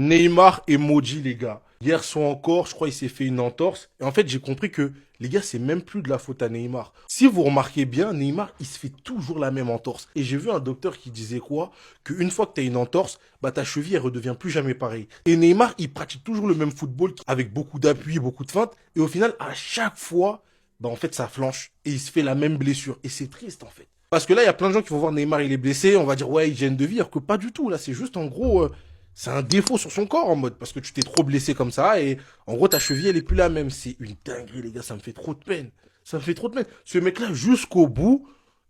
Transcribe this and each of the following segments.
Neymar emoji, les gars. Hier soir encore, je crois il s'est fait une entorse. Et en fait, j'ai compris que, les gars, c'est même plus de la faute à Neymar. Si vous remarquez bien, Neymar, il se fait toujours la même entorse. Et j'ai vu un docteur qui disait quoi? Qu'une fois que tu as une entorse, bah ta cheville, elle redevient plus jamais pareille. Et Neymar, il pratique toujours le même football avec beaucoup d'appui, beaucoup de feintes. Et au final, à chaque fois, bah en fait, ça flanche. Et il se fait la même blessure. Et c'est triste, en fait. Parce que là, il y a plein de gens qui vont voir Neymar, il est blessé. On va dire, ouais, il gêne de vie. Alors que pas du tout. Là, c'est juste en gros. C'est un défaut sur son corps en mode parce que tu t'es trop blessé comme ça et en gros ta cheville elle est plus la même. C'est une dinguerie les gars, ça me fait trop de peine. Ça me fait trop de peine. Ce mec-là jusqu'au bout,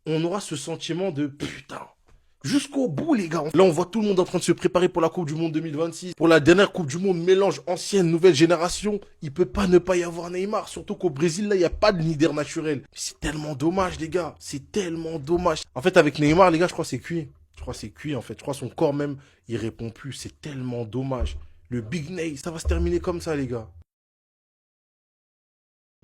on aura ce sentiment de putain. Jusqu'au bout les gars. Là on voit tout le monde en train de se préparer pour la Coupe du Monde 2026. Pour la dernière Coupe du Monde, mélange ancienne, nouvelle génération. Il peut pas ne pas y avoir Neymar. Surtout qu'au Brésil là il n'y a pas de leader naturel. Mais c'est tellement dommage les gars. C'est tellement dommage. En fait avec Neymar les gars je crois que c'est cuit. Je crois que c'est cuit en fait. Je crois que son corps même, il répond plus. C'est tellement dommage. Le Big Ney, ça va se terminer comme ça, les gars.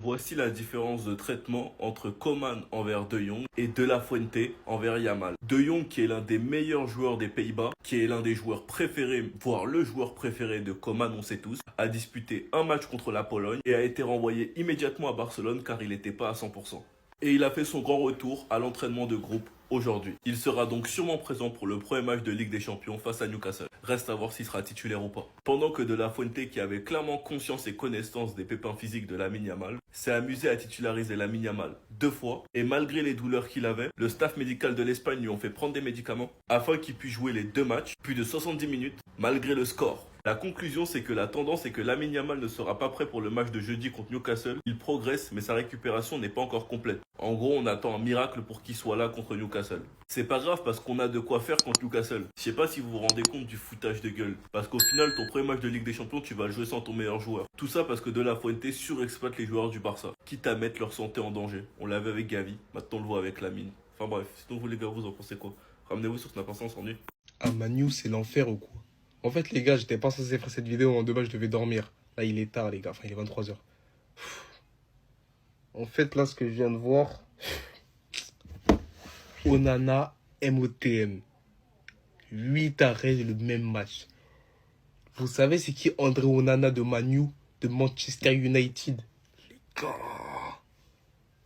Voici la différence de traitement entre Coman envers De Jong et De La Fuente envers Yamal. De Jong, qui est l'un des meilleurs joueurs des Pays-Bas, qui est l'un des joueurs préférés, voire le joueur préféré de Coman, on sait tous, a disputé un match contre la Pologne et a été renvoyé immédiatement à Barcelone car il n'était pas à 100%. Et il a fait son grand retour à l'entraînement de groupe aujourd'hui. Il sera donc sûrement présent pour le premier match de Ligue des Champions face à Newcastle. Reste à voir s'il sera titulaire ou pas. Pendant que De La Fuente, qui avait clairement conscience et connaissance des pépins physiques de Lamine Yamal, s'est amusé à titulariser Lamine Yamal 2 fois, et malgré les douleurs qu'il avait, le staff médical de l'Espagne lui ont fait prendre des médicaments afin qu'il puisse jouer les 2 matchs, plus de 70 minutes, malgré le score. La conclusion, c'est que la tendance est que Lamine Yamal ne sera pas prêt pour le match de jeudi contre Newcastle. Il progresse, mais sa récupération n'est pas encore complète. En gros, on attend un miracle pour qu'il soit là contre Newcastle. C'est pas grave parce qu'on a de quoi faire contre Newcastle. Je sais pas si vous vous rendez compte du foutage de gueule. Parce qu'au final, ton premier match de Ligue des Champions, tu vas le jouer sans ton meilleur joueur. Tout ça parce que De La Fuente surexploite les joueurs du Barça, quitte à mettre leur santé en danger. On l'avait avec Gavi, maintenant on le voit avec Lamine. Enfin bref, sinon vous les gars, vous en pensez quoi? Ramenez-vous sur Snap, on s'ennuie. Ah, Manu, c'est l'enfer ou quoi? En fait, les gars, j'étais pas censé faire cette vidéo. En demain, je devais dormir. Là, il est tard, les gars. Enfin, il est 23 heures. En fait, là, ce que je viens de voir, Onana, MOTM. 8 arrêts, le même match. Vous savez, c'est qui André Onana de Manu, de Manchester United? Gars.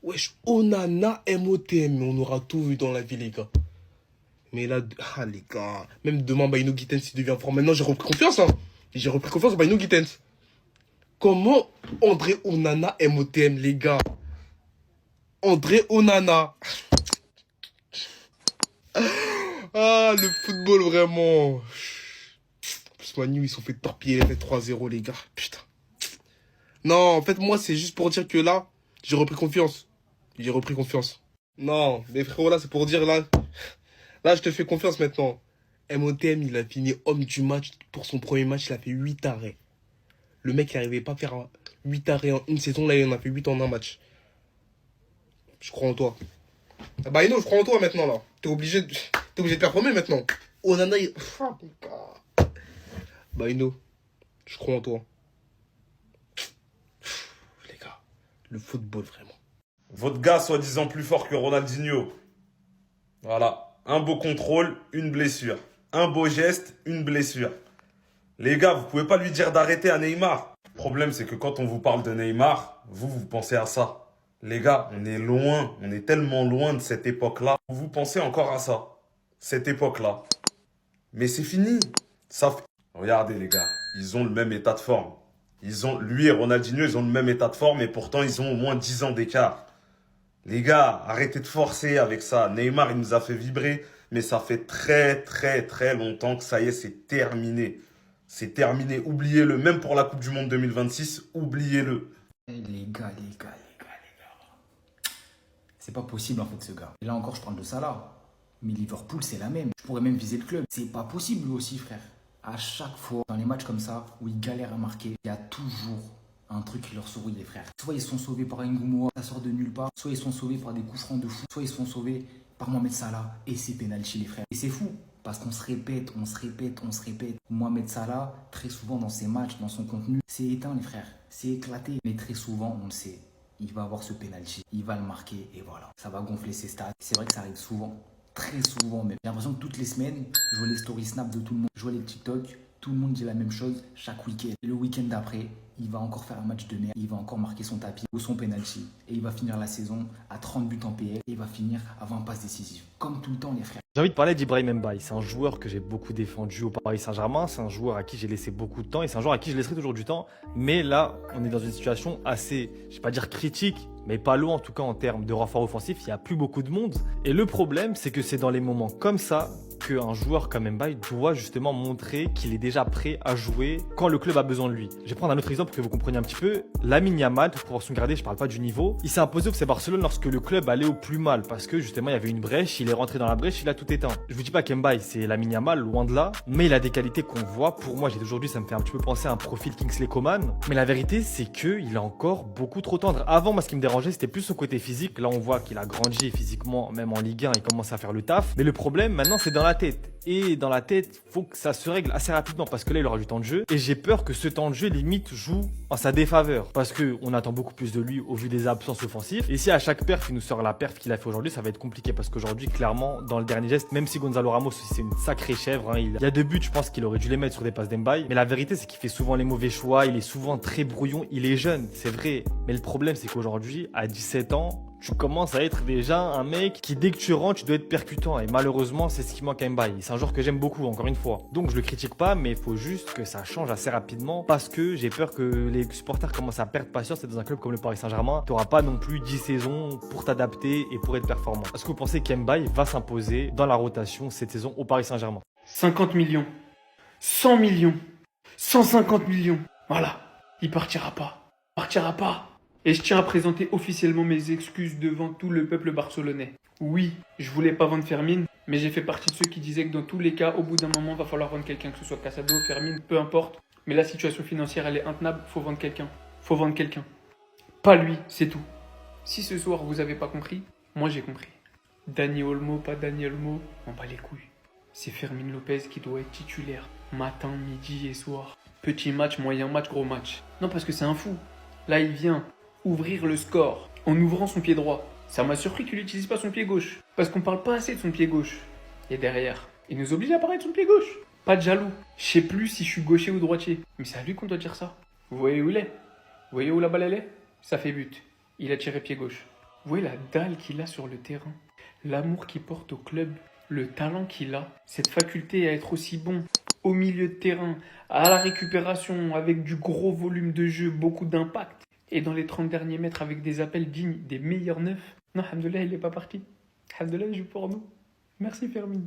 Wesh, Onana, MOTM. Mais on aura tout vu dans la vie, les gars. Mais là, ah les gars, même demain, Baino Gittens, il devient fort. Maintenant, j'ai repris confiance, hein. J'ai repris confiance en Baino Gittens. Comment André Onana MOTM, les gars? André Onana. Ah, le football, vraiment. En plus, Manu, ils sont fait torpiller, les fait 3-0, les gars. Putain. Non, en fait, moi, c'est juste pour dire que là, j'ai repris confiance. J'ai repris confiance. Non, mais frérot, là, c'est pour dire, là, là, je te fais confiance maintenant. MOTM, il a fini homme du match. Pour son premier match, il a fait 8 arrêts. Le mec, il n'arrivait pas à faire 8 arrêts en une saison. Là, il en a fait 8 en un match. Je crois en toi. Ah bah, non, je crois en toi maintenant, là. T'es obligé de performer maintenant. Onana, il... Ah, mon gars. Baino, je crois en toi. Les gars, le football, vraiment. Votre gars soi-disant plus fort que Ronaldinho. Voilà. Un beau contrôle, une blessure. Un beau geste, une blessure. Les gars, vous pouvez pas lui dire d'arrêter à Neymar. Le problème, c'est que quand on vous parle de Neymar, vous pensez à ça. Les gars, on est loin, on est tellement loin de cette époque-là. Vous pensez encore à ça. Cette époque-là. Mais c'est fini. Regardez les gars, ils ont le même état de forme. Lui et Ronaldinho, ils ont le même état de forme et pourtant ils ont au moins 10 ans d'écart. Les gars, arrêtez de forcer avec ça. Neymar, il nous a fait vibrer, mais ça fait très très très longtemps que ça y est, c'est terminé. C'est terminé. Oubliez-le. Même pour la Coupe du Monde 2026, oubliez-le. Les gars. C'est pas possible en fait ce gars. Et là encore, je parle de Salah. Mais Liverpool, c'est la même. Je pourrais même viser le club. C'est pas possible lui aussi, frère. À chaque fois, dans les matchs comme ça, où ils galèrent à marquer, il y a toujours un truc qui leur sourit, les frères. Soit ils sont sauvés par Ngumoa, ça sort de nulle part. Soit ils sont sauvés par des coups francs de fou. Soit ils sont sauvés par Mohamed Salah. Et c'est penalty, les frères. Et c'est fou. Parce qu'on se répète. Mohamed Salah, très souvent dans ses matchs, dans son contenu, c'est éteint, les frères. C'est éclaté. Mais très souvent, on le sait, il va avoir ce penalty. Il va le marquer et voilà. Ça va gonfler ses stats. C'est vrai que ça arrive souvent. Très souvent même. J'ai l'impression que toutes les semaines, je vois les stories snap de tout le monde, je vois les TikTok Tout le monde dit la même chose chaque week-end. Et le week-end d'après, il va encore faire un match de merde. Il va encore marquer son tapis ou son penalty. Et il va finir la saison à 30 buts en PL. Et il va finir avant un passe décisif. Comme tout le temps, les frères. J'ai envie de parler d'Ibrahim Mbaye. C'est un joueur que j'ai beaucoup défendu au Paris Saint-Germain. C'est un joueur à qui j'ai laissé beaucoup de temps et c'est un joueur à qui je laisserai toujours du temps. Mais là, on est dans une situation assez, je vais pas dire critique, mais pas loin en tout cas en termes de renfort offensif. Il n'y a plus beaucoup de monde. Et le problème, c'est que c'est dans les moments comme ça qu'un joueur comme Mbaye doit justement montrer qu'il est déjà prêt à jouer quand le club a besoin de lui. Je vais prendre un autre exemple pour que vous compreniez un petit peu. Lamine Yamal, toute proportion gardée, je parle pas du niveau, il s'est imposé au FC Barcelone lorsque le club allait au plus mal parce que justement il y avait une brèche, il est rentré dans la brèche, il a tout éteint. Je vous dis pas qu'Mbaye c'est Lamine Yamal, loin de là, mais il a des qualités qu'on voit. Pour moi, aujourd'hui, ça me fait un petit peu penser à un profil Kingsley Coman, mais la vérité c'est qu'il est encore beaucoup trop tendre. Avant, moi ce qui me dérangeait c'était plus son côté physique. Là on voit qu'il a grandi physiquement, même en Ligue 1, il commence à faire le taf. Mais le problème maintenant c'est dans la tête. Et dans la tête, faut que ça se règle assez rapidement parce que là, il aura du temps de jeu. Et j'ai peur que ce temps de jeu, limite, joue en sa défaveur. Parce qu'on attend beaucoup plus de lui au vu des absences offensives. Et si à chaque perf, il nous sort la perf qu'il a fait aujourd'hui, ça va être compliqué. Parce qu'aujourd'hui, clairement, dans le dernier geste, même si Gonzalo Ramos, c'est une sacrée chèvre, hein, il y a 2 buts, je pense qu'il aurait dû les mettre sur des passes d'Mbaye. Mais la vérité, c'est qu'il fait souvent les mauvais choix. Il est souvent très brouillon. Il est jeune, c'est vrai. Mais le problème, c'est qu'aujourd'hui, à 17 ans, tu commences à être déjà un mec qui, dès que tu rentres, tu dois être percutant. Et malheureusement, c'est ce qui manque à Mbaye. C'est un joueur que j'aime beaucoup, encore une fois. Donc, je le critique pas, mais il faut juste que ça change assez rapidement parce que j'ai peur que les supporters commencent à perdre patience. Et dans un club comme le Paris Saint-Germain, tu n'auras pas non plus 10 saisons pour t'adapter et pour être performant. Est-ce que vous pensez qu'Mbaye va s'imposer dans la rotation cette saison au Paris Saint-Germain? 50 millions, 100 millions, 150 millions. Voilà, il partira pas. Partira pas. Et je tiens à présenter officiellement mes excuses devant tout le peuple barcelonais. Oui, je voulais pas vendre Fermin, mais j'ai fait partie de ceux qui disaient que dans tous les cas, au bout d'un moment, va falloir vendre quelqu'un, que ce soit Casado, Fermin, peu importe. Mais la situation financière, elle est intenable, faut vendre quelqu'un. Faut vendre quelqu'un. Pas lui, c'est tout. Si ce soir vous avez pas compris, moi j'ai compris. Dani Olmo, pas Dani Olmo, on bat les couilles. C'est Fermin Lopez qui doit être titulaire. Matin, midi et soir. Petit match, moyen match, gros match. Non, parce que c'est un fou. Là, il vient ouvrir le score en ouvrant son pied droit. Ça m'a surpris qu'il n'utilise pas son pied gauche. Parce qu'on parle pas assez de son pied gauche. Et derrière, il nous oblige à parler de son pied gauche. Pas de jaloux. Je sais plus si je suis gaucher ou droitier. Mais c'est à lui qu'on doit dire ça. Vous voyez où il est? Vous voyez où la balle elle est? Ça fait but. Il a tiré pied gauche. Vous voyez la dalle qu'il a sur le terrain. L'amour qu'il porte au club. Le talent qu'il a. Cette faculté à être aussi bon au milieu de terrain, à la récupération, avec du gros volume de jeu, beaucoup d'impact. Et dans les 30 derniers mètres avec des appels dignes des meilleurs neufs. Non, alhamdoulilah, il n'est pas parti. Alhamdoulilah, il joue pour nous. Merci Fermin.